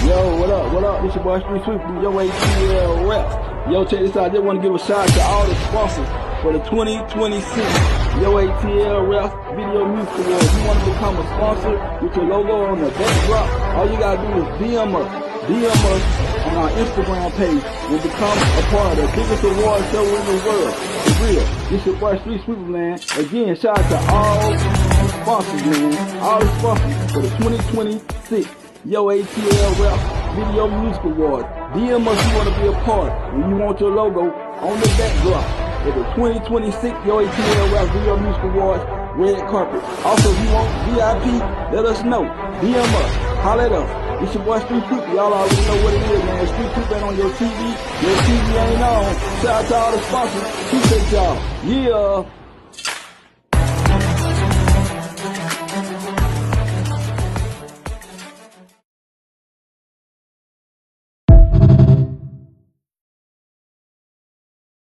Yo, what up? What up? This your boy Street Sweep from Yo ATL Reps. Yo, check this out. I just want to give a shout out to all the sponsors for the 2026 Yo ATL Reps Video Music Awards. You want to become a sponsor with your logo on the backdrop? All you gotta do is DM us on our Instagram page and become a part of the biggest award show in the world. For real. This your boy Street Sweep, man. Again, shout out to all sponsors, man. All the sponsors for the 2026 Yo ATL Rap Video Music Awards. DM us if you want to be a part and you want your logo on the backdrop of the 2026 Yo ATL Rap Video Music Awards red carpet. Also, if you want VIP, let us know. DM us. Holla at us. It's your boy Street Sweep. Y'all already know what it is, man. Street Sweep ain't on your TV. Your TV ain't on. Shout out to all the sponsors. Appreciate y'all. Yeah.